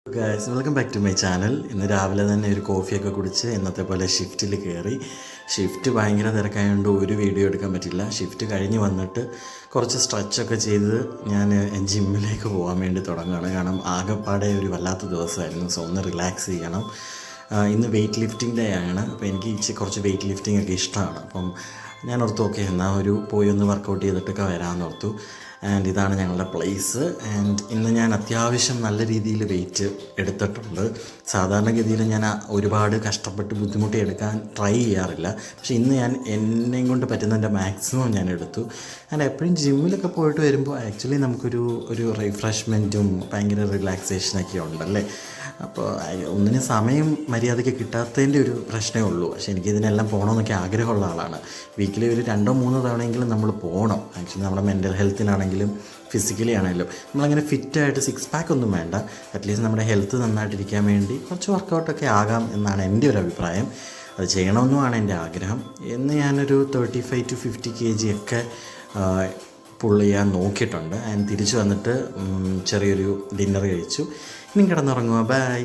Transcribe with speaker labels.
Speaker 1: Guys welcome back to my channel. ഇന്ന് രാവിലെ തന്നെ ഒരു കോഫിയൊക്കെ കുടിച്ച് ഇന്നത്തെ പോലെ ഷിഫ്റ്റിൽ കയറി. ഷിഫ്റ്റ് ഭയങ്കര തിരക്കായതുകൊണ്ട് ഒരു വീഡിയോ എടുക്കാൻ പറ്റില്ല. ഷിഫ്റ്റ് കഴിഞ്ഞ് വന്നിട്ട് കുറച്ച് സ്ട്രെച്ചൊക്കെ ചെയ്ത് ഞാൻ ജിമ്മിലേക്ക് പോകാൻ വേണ്ടി തുടങ്ങുകയാണ്. കാരണം ആകെപ്പാടെ ഒരു വല്ലാത്ത ദിവസമായിരുന്നു. സോ ഒന്ന് റിലാക്സ് ചെയ്യണം. ഇന്ന് വെയ്റ്റ് ലിഫ്റ്റിംഗ് ഡേ ആണ്. അപ്പോൾ എനിക്ക് കുറച്ച് വെയ്റ്റ് ലിഫ്റ്റിംഗ് ഒക്കെ ഇഷ്ടമാണ്. അപ്പം ഞാൻ ഓർത്തു ഓക്കെ എന്നാൽ പോയി ഒന്ന് വർക്കൗട്ട് ചെയ്തിട്ടൊക്കെ വരാമെന്ന് ഓർത്തു. ആൻഡ് ഇതാണ് ഞങ്ങളുടെ പ്ലേസ്. ആൻഡ് ഇന്ന് ഞാൻ അത്യാവശ്യം നല്ല രീതിയിൽ വെയിറ്റ് എടുത്തിട്ടുണ്ട്. സാധാരണഗതിയിൽ ഞാൻ ഒരുപാട് കഷ്ടപ്പെട്ട് ബുദ്ധിമുട്ടി എടുക്കാൻ ട്രൈ ചെയ്യാറില്ല. പക്ഷേ ഇന്ന് ഞാൻ എന്നെയും കൊണ്ട് പറ്റുന്നതിൻ്റെ മാക്സിമം ഞാൻ എടുത്തു. ആൻഡ് എപ്പോഴും ജിമ്മിലൊക്കെ പോയിട്ട് വരുമ്പോൾ ആക്ച്വലി നമുക്കൊരു റിഫ്രഷ്മെൻറ്റും ഭയങ്കര റിലാക്സേഷനൊക്കെ ഉണ്ടല്ലേ. അപ്പോൾ ഒന്നിനും സമയം മര്യാദയ്ക്ക് കിട്ടാത്തതിൻ്റെ ഒരു പ്രശ്നമേ ഉള്ളൂ. പക്ഷേ എനിക്കിതിനെല്ലാം പോകണമെന്നൊക്കെ ആഗ്രഹമുള്ള ആളാണ്. വീക്കിലി ഒരു 2-3 തവണയെങ്കിലും നമ്മൾ പോകണം. ആക്ച്വലി നമ്മുടെ മെൻ്റൽ ഹെൽത്തിനാണെങ്കിലും ഫിസിക്കലി ആണെങ്കിലും നമ്മളങ്ങനെ ഫിറ്റായിട്ട് 6 പാക്ക് ഒന്നും വേണ്ട. അറ്റ്ലീസ്റ്റ് നമ്മുടെ ഹെൽത്ത് നന്നായിട്ടിരിക്കാൻ വേണ്ടി കുറച്ച് വർക്കൗട്ടൊക്കെ ആകാം എന്നാണ് എൻ്റെ ഒരു അഭിപ്രായം. അത് ചെയ്യണമെന്നുമാണ് എൻ്റെ ആഗ്രഹം. ഇന്ന് ഞാനൊരു 35-50 kg ഒക്കെ പുള്ള് ചെയ്യാൻ നോക്കിയിട്ടുണ്ട്. ആൻഡ് തിരിച്ചു വന്നിട്ട് ചെറിയൊരു ഡിന്നർ കഴിച്ചു. ഇനി കിടന്നുറങ്ങുക. ബൈ.